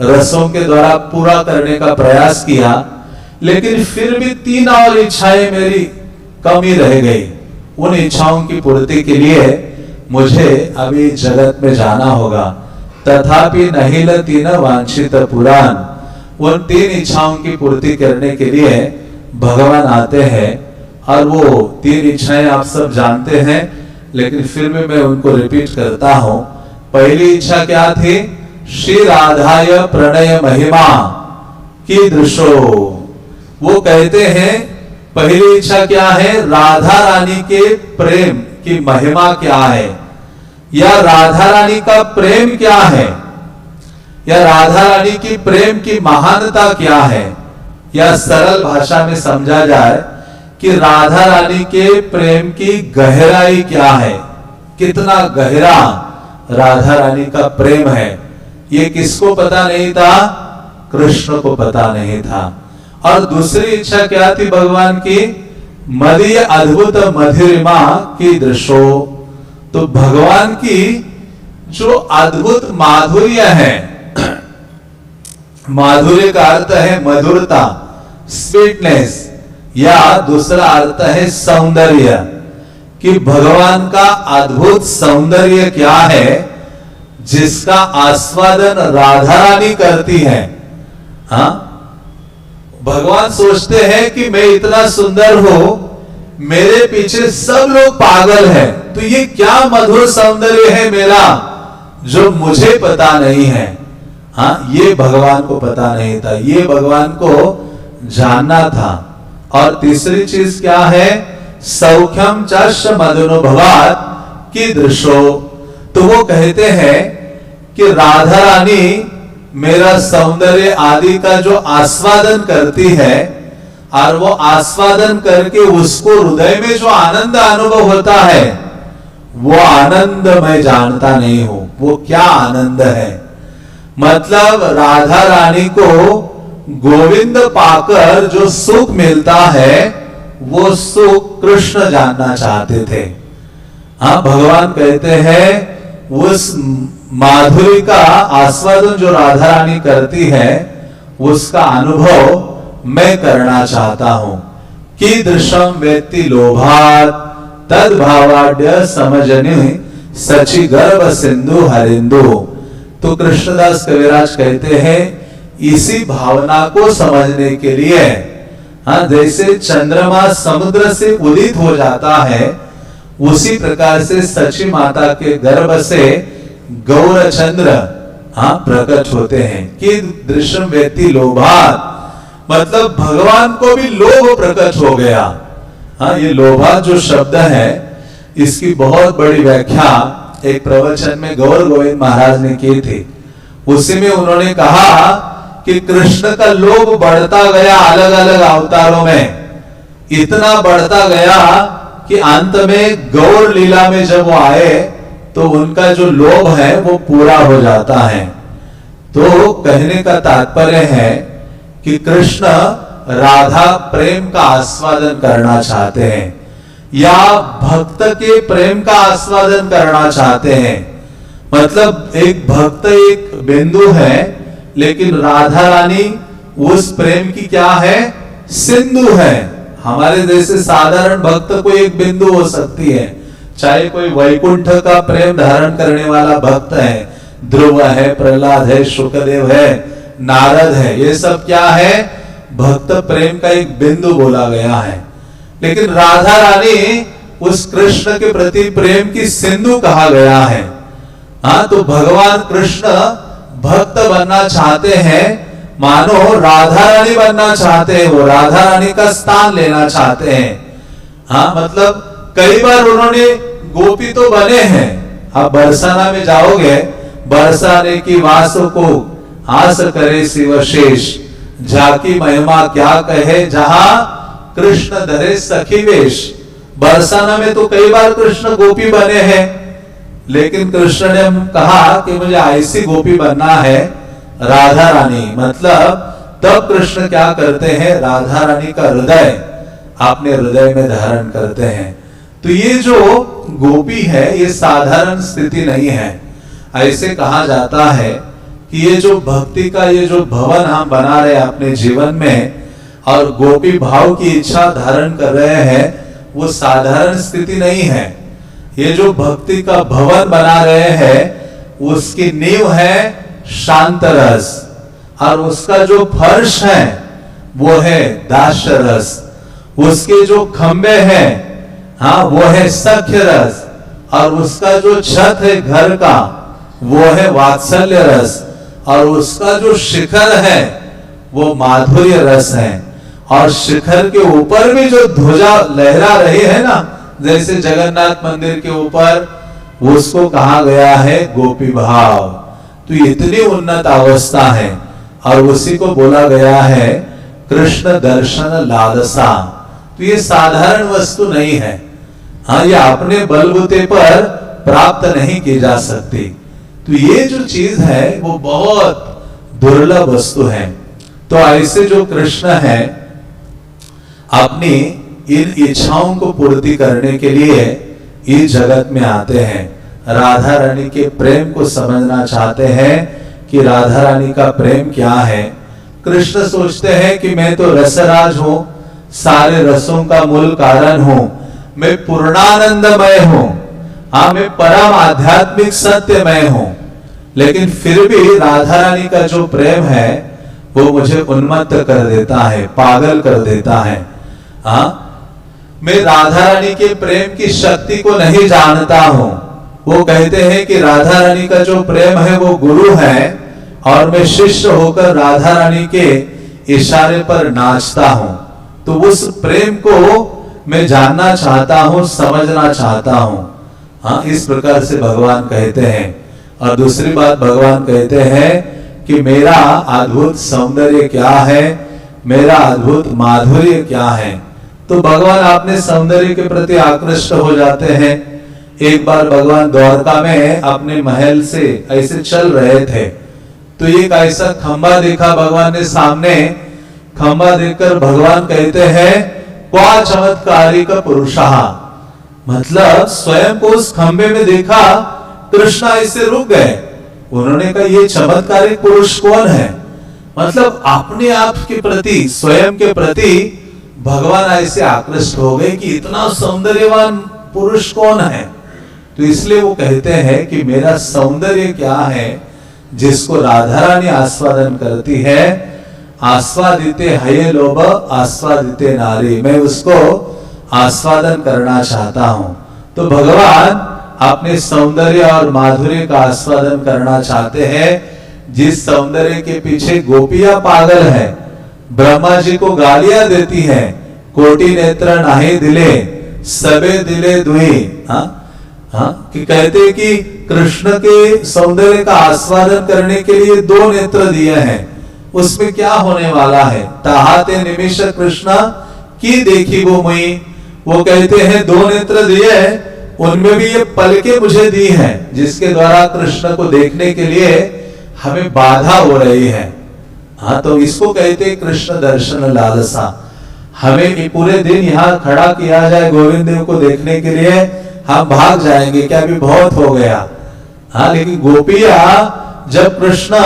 रसों के द्वारा पूरा करने का प्रयास किया, लेकिन फिर भी 3 और इच्छाएं मेरी कमी रह गई। उन इच्छाओं की पूर्ति के लिए मुझे अभी जगत में जाना होगा। तथापि नहीं लती न वांछित पुराण, उन 3 इच्छाओं की पूर्ति करने के लिए भगवान आते हैं। और वो 3 इच्छाएं आप सब जानते हैं, लेकिन फिर भी मैं उनको रिपीट करता हूं। पहली इच्छा क्या थी? श्री राधाय प्रणय महिमा की दृशो। वो कहते हैं पहली इच्छा क्या है? राधा रानी के प्रेम की महिमा क्या है, या राधा रानी का प्रेम क्या है, या राधा रानी की प्रेम की महानता क्या है, या सरल भाषा में समझा जाए कि राधा रानी के प्रेम की गहराई क्या है, कितना गहरा राधा रानी का प्रेम है, ये किसको पता नहीं था? कृष्ण को पता नहीं था। और दूसरी इच्छा क्या थी भगवान की? मदीय अद्भुत मधुरिमा की दृशो। तो भगवान की जो अद्भुत माधुर्य है, माधुर्य का अर्थ है मधुरता, स्वीटनेस, या दूसरा अर्थ है सौंदर्य, कि भगवान का अद्भुत सौंदर्य क्या है जिसका आस्वादन राधा रानी करती है। हाँ, भगवान सोचते हैं कि मैं इतना सुंदर हूं, मेरे पीछे सब लोग पागल हैं, तो ये क्या मधुर सौंदर्य है मेरा जो मुझे पता नहीं है। हाँ, ये भगवान को पता नहीं था, ये भगवान को जानना था। और तीसरी चीज क्या है? सौख्यम चश मदनुभवात की दृशो। तो वो कहते हैं कि राधा रानी मेरा सौंदर्य आदि का जो आस्वादन करती है, और वो आस्वादन करके उसको हृदय में जो आनंद अनुभव होता है, वो आनंद मैं जानता नहीं हूं। वो क्या आनंद है? मतलब राधा रानी को गोविंद पाकर जो सुख मिलता है, वो सुख कृष्ण जानना चाहते थे। हाँ, भगवान कहते हैं उस माधुरी का आस्वादन जो राधा रानी करती है, उसका अनुभव मैं करना चाहता हूं। कीदृशम वेत्ति लोभात तद भावाड्य समझनि सचि गर्भ सिंधु हरिंदु। तो कृष्णदास कविराज कहते हैं इसी भावना को समझने के लिए, हाँ, जैसे चंद्रमा समुद्र से उदित हो जाता है, उसी प्रकार से सची माता के गर्भ से गौरचंद्र, हाँ, प्रकट होते हैं। कि दृश्यम वेत्ति लोभात, मतलब भगवान को भी लोभ प्रकट हो गया। हाँ, ये लोभात जो शब्द है, इसकी बहुत बड़ी व्याख्या एक प्रवचन में गौर गोविंद महाराज ने की थी। उसी में उन्होंने कहा कि कृष्ण का लोभ बढ़ता गया अलग अलग अवतारों में, इतना बढ़ता गया कि अंत में गौर लीला में जब वो आए तो उनका जो लोभ है वो पूरा हो जाता है। तो कहने का तात्पर्य है कि कृष्ण राधा प्रेम का आस्वादन करना चाहते हैं, या भक्त के प्रेम का आस्वादन करना चाहते हैं। मतलब एक भक्त एक बिंदु है, लेकिन राधा रानी उस प्रेम की क्या है? सिंधु है। हमारे जैसे साधारण भक्त को एक बिंदु हो सकती है, चाहे कोई वैकुंठ का प्रेम धारण करने वाला भक्त है, ध्रुव है, प्रहलाद है, शुकदेव है, नारद है, ये सब क्या है? भक्त प्रेम का एक बिंदु बोला गया है। लेकिन राधा रानी उस कृष्ण के प्रति प्रेम की सिंधु कहा गया है। हाँ, तो भगवान कृष्ण भक्त बनना चाहते हैं, मानो राधा रानी बनना चाहते हैं, वो राधा रानी का स्थान लेना चाहते हैं। हाँ, मतलब कई बार उन्होंने गोपी तो बने हैं। आप बरसाना में जाओगे, बरसाने की वासों को आस करे शिवशेष, झाकी महिमा क्या कहे जहां कृष्ण धरे सखी वेश। बरसाना में तो कई बार कृष्ण गोपी बने हैं, लेकिन कृष्ण ने कहा कि मुझे ऐसी गोपी बनना है, राधा रानी। मतलब तब कृष्ण क्या करते हैं? राधा रानी का हृदय अपने हृदय में धारण करते हैं। तो ये जो गोपी है, ये साधारण स्थिति नहीं है। ऐसे कहा जाता है कि ये जो भक्ति का ये जो भवन हम बना रहे हैं अपने जीवन में, और गोपी भाव की इच्छा धारण कर रहे हैं, वो साधारण स्थिति नहीं है। ये जो भक्ति का भवन बना रहे हैं, उसकी नींव है शांत रस, और उसका जो फर्श है वो है दास्य रस। उसके जो खंबे हैं, हाँ, वो है सख्य रस, और उसका जो छत है घर का, वो है वात्सल्य रस, और उसका जो शिखर है वो माधुर्य रस है। और शिखर के ऊपर भी जो ध्वजा लहरा रही है ना, जैसे जगन्नाथ मंदिर के ऊपर, उसको कहा गया है गोपी भाव। तो इतनी उन्नत अवस्था है, और उसी को बोला गया है कृष्ण दर्शन लालसा। तो ये साधारण वस्तु नहीं है। हाँ, ये अपने बलबूते पर प्राप्त नहीं की जा सकती। तो ये जो चीज है वो बहुत दुर्लभ वस्तु है। तो ऐसे जो कृष्ण है अपनी इन इच्छाओं को पूर्ति करने के लिए इस जगत में आते हैं। राधा रानी के प्रेम को समझना चाहते हैं कि राधा रानी का प्रेम क्या है। कृष्ण सोचते हैं कि मैं तो रसराज हूं, सारे रसों का मूल कारण हूं, मैं पूर्णानंदमय हूं, हाँ मैं परम आध्यात्मिक सत्यमय हूं। लेकिन फिर भी राधा रानी का जो प्रेम है वो मुझे उन्मत्त कर देता है, पागल कर देता है। हाँ मैं राधा रानी के प्रेम की शक्ति को नहीं जानता हूं। वो कहते हैं कि राधा रानी का जो प्रेम है वो गुरु है और मैं शिष्य होकर राधा रानी के इशारे पर नाचता हूं। तो उस प्रेम को मैं जानना चाहता हूं, समझना चाहता हूं। हाँ इस प्रकार से भगवान कहते हैं। और दूसरी बात भगवान कहते हैं कि मेरा अद्भुत सौंदर्य क्या है, मेरा अद्भुत माधुर्य क्या है। तो भगवान अपने सौंदर्य के प्रति आकृष्ट हो जाते हैं। एक बार भगवान द्वारका में अपने महल से ऐसे चल रहे थे, तो एक ऐसा खंबा देखा भगवान ने सामने। खंबा देखकर भगवान कहते हैं क्वा चमत्कारिक पुरुषः, मतलब स्वयं को उस खंबे में देखा, कृष्ण ऐसे रुक गए। उन्होंने कहा ये चमत्कारिक पुरुष कौन है। मतलब अपने आप के प्रति, स्वयं के प्रति भगवान ऐसे आकृष्ट हो गए कि इतना सौंदर्यवान पुरुष कौन है। तो इसलिए वो कहते हैं कि मेरा सौंदर्य क्या है जिसको राधा रानी आस्वादन करती है। आस्वादिते हये लोभ आस्वादिते नारी, मैं उसको आस्वादन करना चाहता हूं। तो भगवान अपने सौंदर्य और माधुर्य का आस्वादन करना चाहते हैं, जिस सौंदर्य के पीछे गोपियां पागल है, ब्रह्मा जी को गालियां देती हैं, कोटि नेत्र नाहि दिले सबे दिले दुही। कि कहते कि कृष्ण के सौंदर्य का आस्वादन करने के लिए 2 नेत्र दिए हैं, उसमें क्या होने वाला है। ताहाते निमिष कृष्ण की देखी वो मुई, वो कहते हैं 2 नेत्र दिए, उनमें भी ये पलके मुझे दी हैं जिसके द्वारा कृष्ण को देखने के लिए हमें बाधा हो रही है। हाँ तो इसको कहते कृष्ण दर्शन लालसा। हमें पूरे दिन यहाँ खड़ा किया जाए गोविंद देव को देखने के लिए, हम भाग जाएंगे क्या, भी बहुत हो गया। हाँ लेकिन गोपियां जब कृष्ण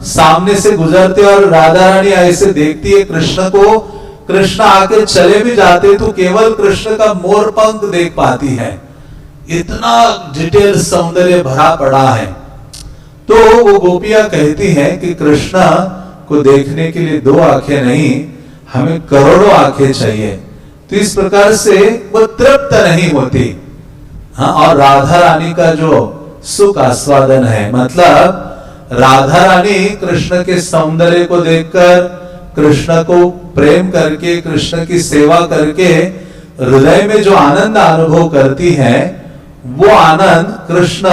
सामने से गुजरते और राधा रानी ऐसे देखती है कृष्ण को, कृष्ण आके चले भी जाते तो केवल कृष्ण का मोर पंख देख पाती है, इतना डिटेल सौंदर्य भरा पड़ा है। तो वो गोपियां कहती हैं कि कृष्ण को देखने के लिए 2 आंखें नहीं, हमें करोड़ों आंखें चाहिए। तो इस प्रकार से वो तृप्त नहीं होती। हाँ और राधा रानी का जो सुख आस्वादन है, मतलब राधा रानी कृष्ण के सौंदर्य को देखकर, कृष्ण को प्रेम करके, कृष्ण की सेवा करके हृदय में जो आनंद अनुभव करती है, वो आनंद कृष्ण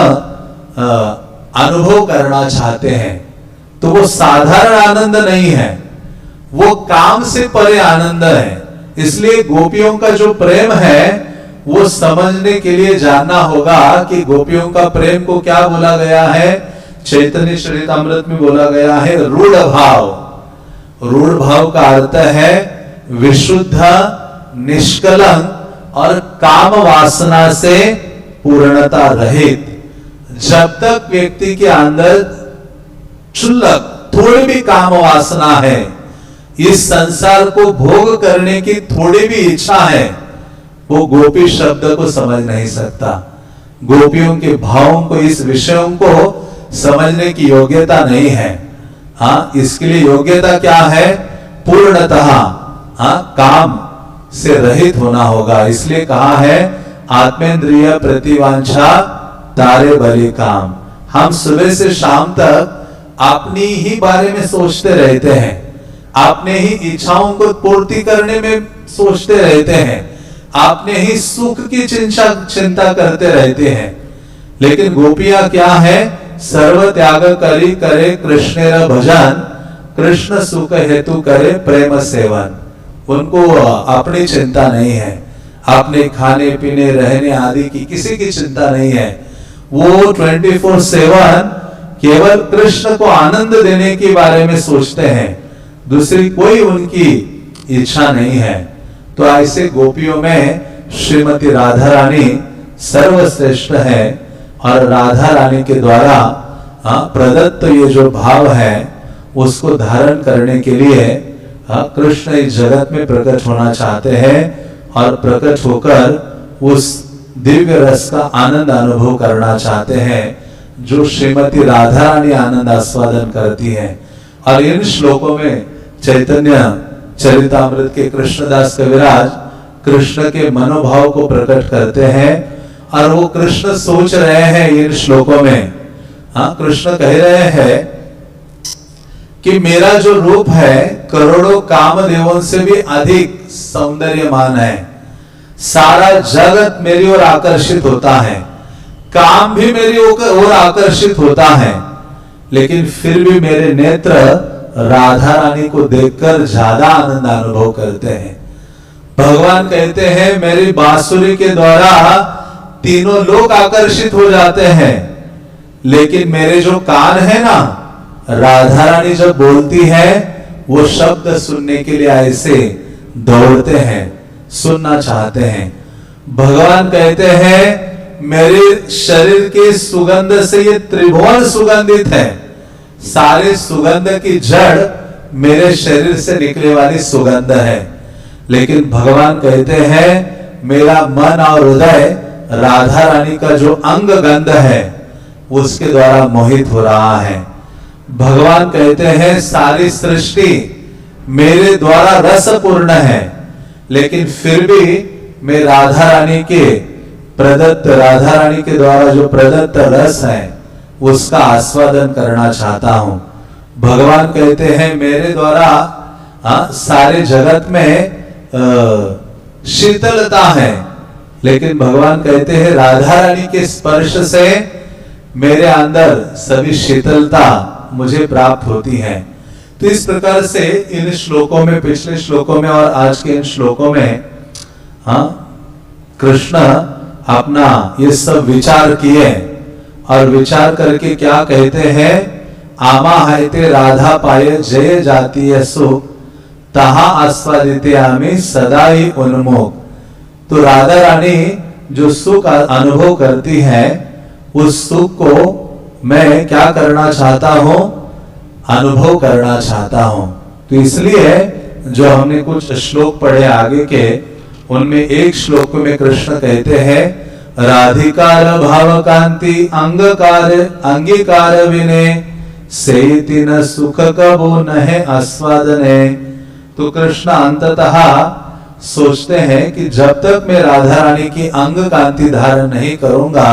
अनुभव करना चाहते हैं। तो वो साधारण आनंद नहीं है, वो काम से परे आनंद है। इसलिए गोपियों का जो प्रेम है वो समझने के लिए जानना होगा कि गोपियों का प्रेम को क्या बोला गया है। चैतन्य चरितामृत में बोला गया है रूढ़ भाव। रूढ़ भाव का अर्थ है विशुद्ध, निष्कलंक और काम वासना से पूर्णता रहित। जब तक व्यक्ति के अंदर क्षुल्लक थोड़ी भी काम वासना है, इस संसार को भोग करने की थोड़ी भी इच्छा है, वो गोपी शब्द को समझ नहीं सकता। गोपियों के भावों को, इस विषयों को समझने की योग्यता नहीं है। हाँ इसके लिए योग्यता क्या है, पूर्णतः हाँ काम से रहित होना होगा। इसलिए कहा है आत्मेंद्रिय प्रतिवांछा तारे बलि काम। हम सुबह से शाम तक अपनी ही बारे में सोचते रहते हैं, अपने ही इच्छाओं को पूर्ति करने में सोचते रहते हैं, अपने ही सुख की चिंता करते रहते हैं। लेकिन गोपियां क्या है, सर्व त्याग करी करे कृष्णेर भजन, कृष्ण सुख हेतु करे प्रेम सेवन। उनको अपनी चिंता नहीं है, अपने खाने पीने रहने आदि की किसी की चिंता नहीं है। वो 24/7 केवल कृष्ण को आनंद देने के बारे में सोचते हैं, दूसरी कोई उनकी इच्छा नहीं है। तो ऐसे गोपियों में श्रीमती राधा रानी सर्वश्रेष्ठ है और राधा रानी के द्वारा प्रदत्त ये जो भाव है उसको धारण करने के लिए कृष्ण इस जगत में प्रकट होना चाहते हैं और प्रकट होकर उस दिव्य रस का आनंद अनुभव करना चाहते हैं जो श्रीमती राधा रानी आनंद आस्वादन करती है। और इन श्लोकों में चैतन्य चरितामृत के कृष्णदास कविराज कृष्ण के मनोभाव को प्रकट करते हैं और वो कृष्ण सोच रहे हैं इन श्लोकों में। कृष्ण कह रहे हैं कि मेरा जो रूप है करोड़ों कामदेवों से भी अधिक सौंदर्यमान है, सारा जगत मेरी ओर आकर्षित होता है, काम भी मेरी ओर आकर्षित होता है, लेकिन फिर भी मेरे नेत्र राधा रानी को देखकर ज्यादा आनंद अनुभव करते हैं। भगवान कहते हैं मेरी बांसुरी के द्वारा तीनों लोग आकर्षित हो जाते हैं, लेकिन मेरे जो कान है ना, राधा रानी जब बोलती है वो शब्द सुनने के लिए ऐसे दौड़ते हैं, सुनना चाहते हैं। भगवान कहते हैं मेरे शरीर की सुगंध से ये त्रिभुवन सुगंधित है, सारे सुगंध की जड़ मेरे शरीर से निकले वाली सुगंध है। लेकिन भगवान कहते हैं मेरा मन और हृदय राधा रानी का जो अंग गंध है उसके द्वारा मोहित हो रहा है। भगवान कहते हैं सारी सृष्टि मेरे द्वारा रसपूर्ण है, लेकिन फिर भी मैं राधा रानी के प्रदत्त, राधा रानी के द्वारा जो प्रदत्त रस है उसका आस्वादन करना चाहता हूं। भगवान कहते हैं मेरे द्वारा सारे जगत में शीतलता है, लेकिन भगवान कहते हैं राधा रानी के स्पर्श से मेरे अंदर सभी शीतलता मुझे प्राप्त होती है। तो इस प्रकार से इन श्लोकों में, पिछले श्लोकों में और आज के इन श्लोकों में कृष्ण अपना ये सब विचार किए और विचार करके क्या कहते हैं, आमा हायते राधा पाए जय जातीय सुख तहा आस्वादिते आमी सदा ही उन्मुख। तो राधा रानी जो सुख अनुभव करती है उस सुख को मैं क्या करना चाहता हूं, अनुभव करना चाहता हूं। तो इसलिए जो हमने कुछ श्लोक पढ़े आगे के, उनमें एक श्लोक में कृष्ण कहते हैं राधिकार भाव कांति अंगकार अंगीकार विने सेति न सुख कबो न है आस्वादने। तो कृष्ण अंततः सोचते हैं कि जब तक मैं राधा रानी की अंग कांति धारण नहीं करूंगा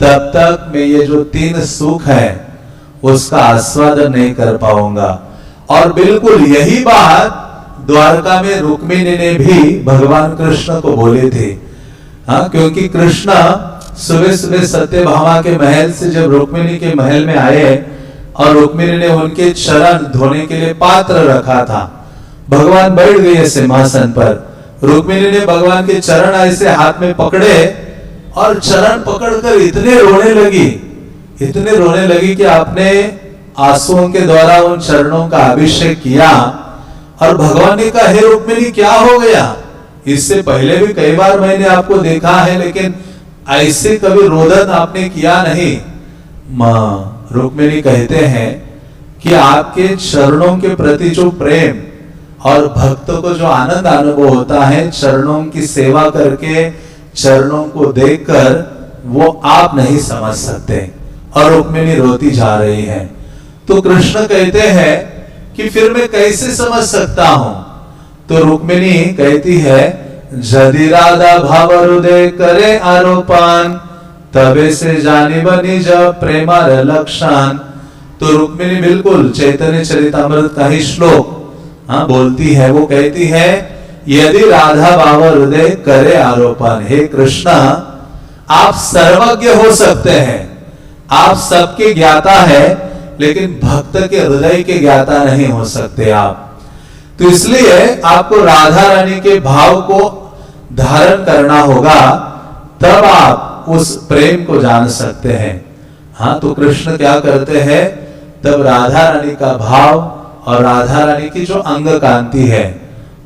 तब तक मैं ये जो तीन सुख है उसका आस्वादन नहीं कर पाऊंगा। और बिल्कुल यही बात द्वारका में रुक्मिणी ने भी भगवान कृष्ण को बोली थी। क्योंकि कृष्ण सुबह सुबह सत्यभामा के महल से जब रुक्मिणी के महल में आए और रुक्मिणी ने उनके चरण धोने के लिए पात्र रखा था, भगवान बैठ गए सिंहासन पर, रुक्मिणी ने भगवान के चरण ऐसे हाथ में पकड़े और चरण पकड़कर इतने रोने लगी कि आपने आंसुओं के द्वारा उन चरणों का अभिषेक किया। और भगवान ने कहा हे रुक्मिणी क्या हो गया, इससे पहले भी कई बार मैंने आपको देखा है लेकिन ऐसे कभी रोदन आपने किया नहीं। मां रुक्मिणी कहते हैं कि आपके चरणों के प्रति जो प्रेम और भक्तों को जो आनंद अनुभव होता है चरणों की सेवा करके, चरणों को देखकर, वो आप नहीं समझ सकते। और रुक्मिणी रोती जा रही है। तो कृष्ण कहते हैं कि फिर मैं कैसे समझ सकता हूं। तो रुक्मिणी कहती है यदि राधा भाव हृदय करे आरोपान तबे से जानी बनी जब प्रेमार लक्षण। तो रुक्मिणी बिल्कुल चैतन्य चरितामृत का ही श्लोक बोलती है। वो कहती है यदि राधा भाव हृदय करे आरोपण, हे कृष्ण आप सर्वज्ञ हो सकते हैं, आप सबके ज्ञाता है, लेकिन भक्त के हृदय के ज्ञाता नहीं हो सकते आप। तो इसलिए आपको राधा रानी के भाव को धारण करना होगा, तब आप उस प्रेम को जान सकते हैं। हाँ, तो कृष्ण क्या करते हैं, तब राधा रानी का भाव और राधा रानी की जो अंग कांति है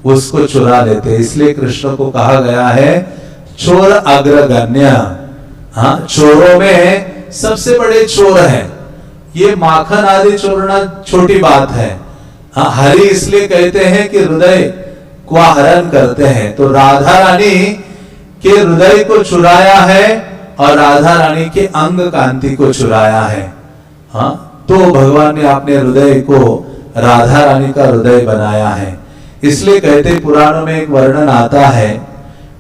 उसको चुरा लेते। इसलिए कृष्ण को कहा गया है चोर अग्रगण्य। हाँ, चोरों में सबसे बड़े चोर हैं। ये माखन आदि चोरना छोटी बात है। हाँ, हरि इसलिए कहते हैं कि हृदय को हरण करते हैं। तो राधा रानी के हृदय को चुराया है और राधा रानी के अंग कांति को चुराया है। हाँ, तो भगवान ने अपने हृदय को राधा रानी का हृदय बनाया है। इसलिए कहते पुराणों में एक वर्णन आता है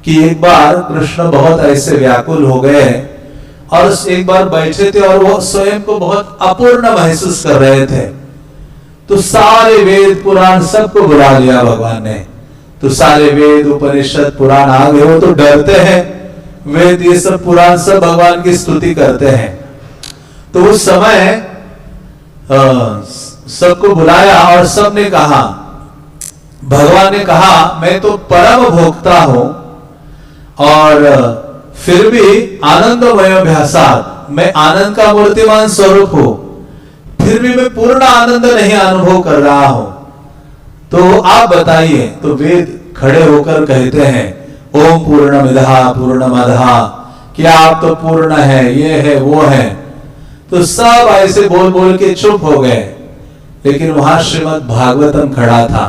कि एक बार कृष्ण बहुत ऐसे व्याकुल हो गए और एक बार बैठे थे और वो स्वयं को बहुत अपूर्ण महसूस कर रहे थे। तो सारे वेद पुराण सबको बुला लिया भगवान ने। तो सारे वेद उपनिषद पुराण आ गए। वो तो डरते हैं, वेद ये सब पुराण सब भगवान की स्तुति करते हैं। तो उस समय सबको बुलाया और सबने कहा, भगवान ने कहा मैं तो परम भोक्ता हूं और फिर भी आनंदमय भ्यासात, मैं आनंद का मूर्तिमान स्वरूप हूं, फिर भी मैं पूर्ण आनंद नहीं अनुभव कर रहा हूं। तो आप बताइए। तो वेद खड़े होकर कहते हैं ओम पूर्णमिदः पूर्णमदः, क्या आप तो पूर्ण है, ये है वो है। तो सब ऐसे बोल बोल के चुप हो गए। लेकिन वहां श्रीमद् भागवतम खड़ा था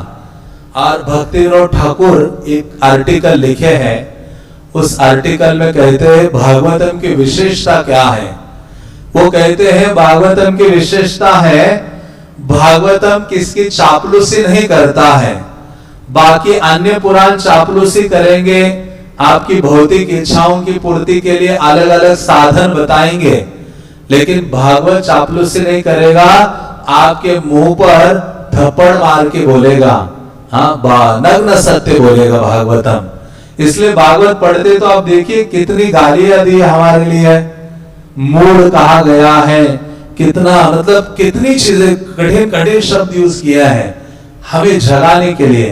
और भक्ति विनोद ठाकुर एक आर्टिकल लिखे हैं। उस आर्टिकल में कहते हैं भागवतम की विशेषता क्या है। वो कहते हैं भागवतम की विशेषता है भागवतम किसकी चापलूसी नहीं करता है। बाकी अन्य पुराण चापलूसी करेंगे, आपकी भौतिक इच्छाओं की पूर्ति के लिए अलग अलग साधन बताएंगे, लेकिन भागवत चापलूसी नहीं करेगा, आपके मुंह पर थप्पड़ मार के बोलेगा। हाँ, नग्न सत्य बोलेगा भागवतम। इसलिए भागवत पढ़ते तो आप देखिए कितनी गालियां दी हमारे लिए, मूढ़ कहा गया है, कितना मतलब कितनी चीजें कठिन कठिन शब्द यूज किया है हमें जगाने के लिए।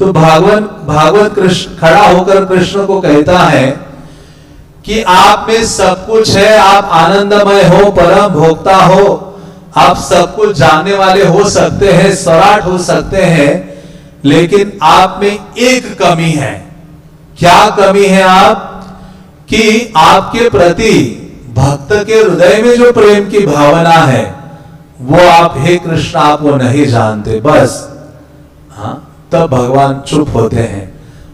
तो भागवत कृष्ण खड़ा होकर कृष्ण को कहता है कि आप में सब कुछ है, आप आनंदमय हो, परम भोक्ता हो, आप सब कुछ जानने वाले हो सकते हैं, सौराट हो सकते हैं, लेकिन आप में एक कमी है। क्या कमी है आप? कि आपके प्रति भक्त के हृदय में जो प्रेम की भावना है वो आप हे कृष्ण आप वो नहीं जानते। बस हाँ, तब भगवान चुप होते हैं।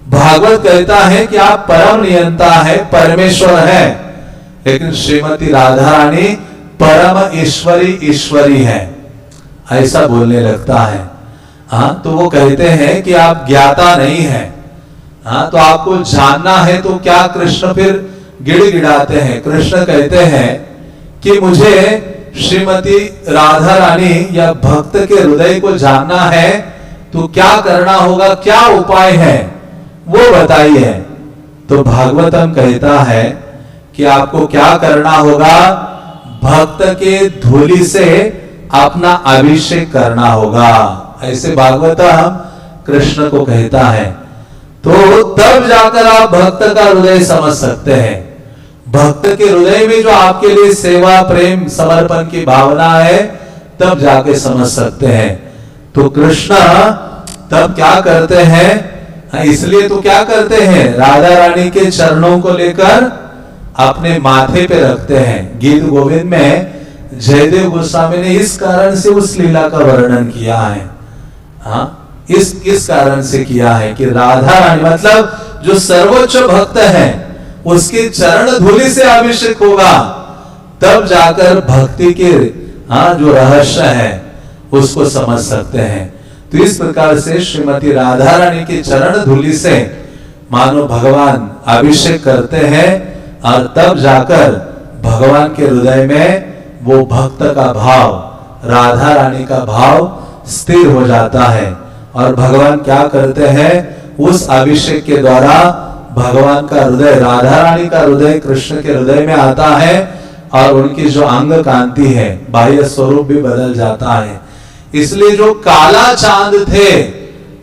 भागवत कहता है कि आप परम नियंता है, परमेश्वर है, लेकिन श्रीमती राधा रानी परम ईश्वरी है, ऐसा बोलने लगता है। हाँ, तो वो कहते हैं कि आप ज्ञाता नहीं है। हाँ, तो आपको जानना है तो क्या? कृष्ण फिर गिड़गिड़ाते हैं। कृष्ण कहते हैं कि मुझे श्रीमती राधा रानी या भक्त के हृदय को जानना है तो क्या करना होगा, क्या उपाय है वो बताइए। तो भागवतम कहता है कि आपको क्या करना होगा, भक्त के धूलि से अपना अभिषेक करना होगा। ऐसे भागवतम कृष्ण को कहता है। तो तब जाकर आप भक्त का हृदय समझ सकते हैं। भक्त के हृदय में जो आपके लिए सेवा प्रेम समर्पण की भावना है तब जाके समझ सकते हैं। तो कृष्ण तब क्या करते हैं, इसलिए तो क्या करते हैं, राधा रानी के चरणों को लेकर अपने माथे पे रखते हैं। गीत गोविंद में जयदेव गोस्वामी ने इस कारण से उस लीला का वर्णन किया है। हाँ, इस कारण से किया है कि राधा रानी मतलब जो सर्वोच्च भक्त है उसके चरण धूलि से अभिषेक होगा, तब जाकर भक्ति के जो रहस्य है उसको समझ सकते हैं। तो इस प्रकार से श्रीमती राधा रानी के चरण धूलि से मानो भगवान अभिषेक करते हैं और तब जाकर भगवान के हृदय में वो भक्त का भाव, राधा रानी का भाव स्थिर हो जाता है। और भगवान क्या करते हैं, उस अभिषेक के द्वारा भगवान का हृदय, राधा रानी का हृदय कृष्ण के हृदय में आता है और उनकी जो अंग कांति है, बाह्य स्वरूप भी बदल जाता है। इसलिए जो काला चांद थे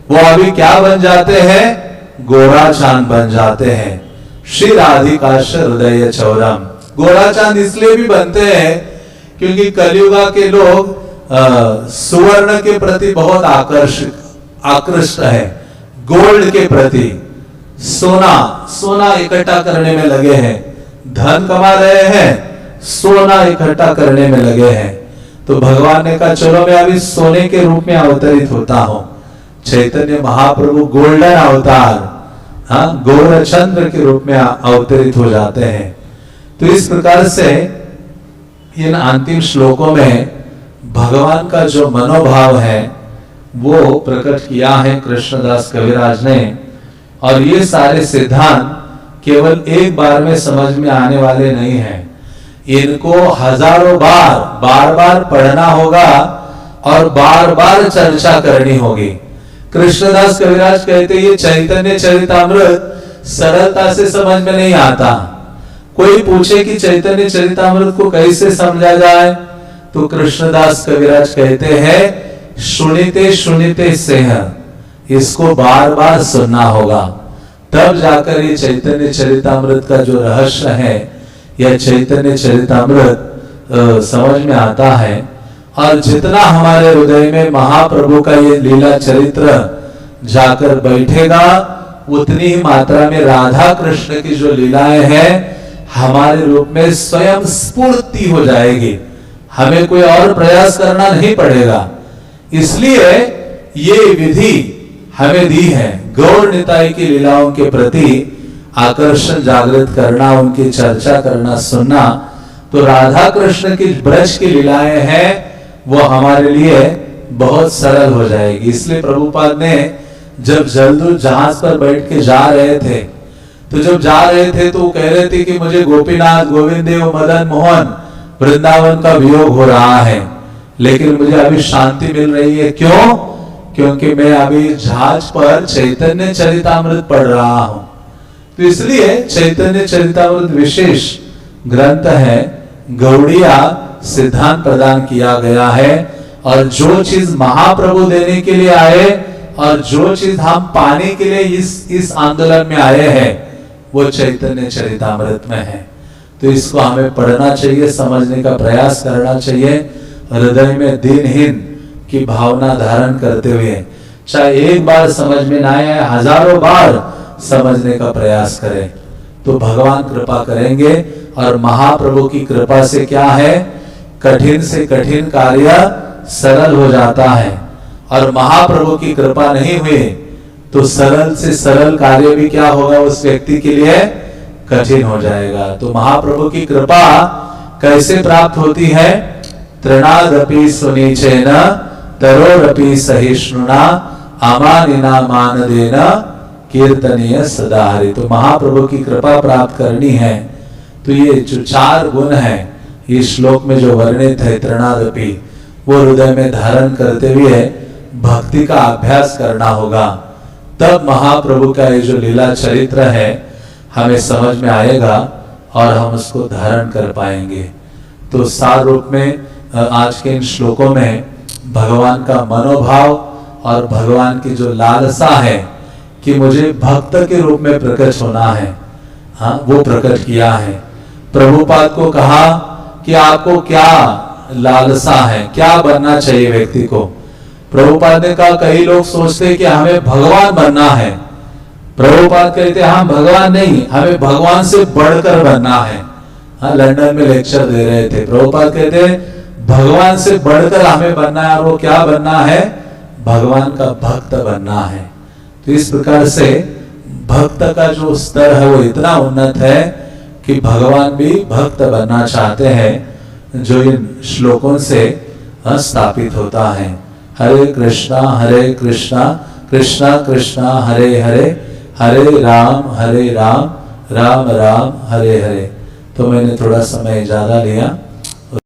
वो अभी क्या बन जाते हैं, गोरा चांद बन जाते हैं। श्री राधिकाश हृदय चौरम। गोरा चांद इसलिए भी बनते हैं क्योंकि कलियुगा के लोग सुवर्ण के प्रति बहुत आकृष्ट है, गोल्ड के प्रति, सोना इकट्ठा करने में लगे हैं, धन कमा रहे हैं, सोना इकट्ठा करने में लगे हैं। तो भगवान ने कहा चलो मैं अभी सोने के रूप में अवतरित होता हूं। चैतन्य महाप्रभु गोल्डन अवतार, हाँ, गौरचंद्र के रूप में अवतरित हो जाते हैं। तो इस प्रकार से इन अंतिम श्लोकों में भगवान का जो मनोभाव है वो प्रकट किया है कृष्णदास कविराज ने। और ये सारे सिद्धांत केवल एक बार में समझ में आने वाले नहीं हैं, इनको हजारों बार बार पढ़ना होगा और बार बार चर्चा करनी होगी। कृष्णदास कविराज कहते ये चैतन्य चरितामृत सरलता से समझ में नहीं आता। कोई पूछे कि चैतन्य चरितामृत को कैसे समझा जाए, तो कृष्णदास कविराज कहते हैं सुनिते से इसको बार बार सुनना होगा, तब जाकर ये चैतन्य चरितामृत का जो रहस्य है या चैतन्य चरितामृत समझ में आता है। और जितना हमारे हृदय में महाप्रभु का ये लीला चरित्र जाकर बैठेगा, उतनी ही मात्रा में राधा कृष्ण की जो लीलाएं हैं हमारे रूप में स्वयं स्फूर्ति हो जाएगी, हमें कोई और प्रयास करना नहीं पड़ेगा। इसलिए ये विधि हमें दी है गौर निताई की लीलाओं के प्रति आकर्षण जागृत करना, उनकी चर्चा करना, सुनना। तो राधा कृष्ण की ब्रज की लीलाएं हैं वो हमारे लिए बहुत सरल हो जाएगी। इसलिए प्रभुपाद ने जब जलदूत जहाज पर बैठ के जा रहे थे, तो जब जा रहे थे तो कह रहे थे कि मुझे गोपीनाथ, गोविंद देव, मदन मोहन, वृंदावन का वियोग हो रहा है, लेकिन मुझे अभी शांति मिल रही है। क्यों? क्योंकि मैं अभी जहाज पर चैतन्य चरितामृत पढ़ रहा हूं। तो इसलिए चैतन्य चरितामृत विशेष ग्रंथ है, गौड़िया सिद्धांत प्रदान किया गया है। और जो चीज महाप्रभु देने के लिए आए और जो चीज हम पाने के लिए इस आंदोलन में आए हैं वो चैतन्य चरितामृत में है। तो इसको हमें पढ़ना चाहिए, समझने का प्रयास करना चाहिए, हृदय में दीनहीन की भावना धारण करते हुए, चाहे एक बार समझ में ना आए, हजारों बार समझने का प्रयास करें तो भगवान कृपा करेंगे। और महाप्रभु की कृपा से क्या है, कठिन से कठिन कार्य सरल हो जाता है। और महाप्रभु की कृपा नहीं हुई तो सरल से सरल कार्य भी क्या होगा, उस व्यक्ति के लिए कठिन हो जाएगा। तो महाप्रभु की कृपा कैसे प्राप्त होती है? तृणादपि सुनीचेन तरोरपि सहिष्णुना अमानिना मानदेन कीर्तनीय सदा हरि। तो महाप्रभु की कृपा प्राप्त करनी है तो ये जो 4 गुण है इस श्लोक में जो वर्णित है, तृणादपि, वो हृदय में धारण करते हुए भक्ति का अभ्यास करना होगा। तब महाप्रभु का ये जो लीला चरित्र है हमें समझ में आएगा और हम उसको धारण कर पाएंगे। तो सार रूप में आज के इन श्लोकों में भगवान का मनोभाव और भगवान की जो लालसा है कि मुझे भक्त के रूप में प्रकट होना है, हाँ, वो प्रकट किया है। प्रभुपाद को कहा कि आपको क्या लालसा है, क्या बनना चाहिए व्यक्ति को। प्रभुपाद ने कहा कई लोग सोचते कि हमें भगवान बनना है। प्रभुपाद कहते हम भगवान नहीं, हमें भगवान से बढ़कर बनना है। हाँ, लंदन में लेक्चर दे रहे थे, प्रभुपाद कहते भगवान से बढ़कर हमें बनना है। और वो क्या बनना है? भगवान का भक्त बनना है। तो इस प्रकार से भक्त का जो स्तर है वो इतना उन्नत है कि भगवान भी भक्त बनना चाहते हैं, जो इन श्लोकों से स्थापित होता है। हरे कृष्णा कृष्णा कृष्णा हरे हरे, हरे राम राम राम हरे हरे। तो मैंने थोड़ा समय ज्यादा लिया।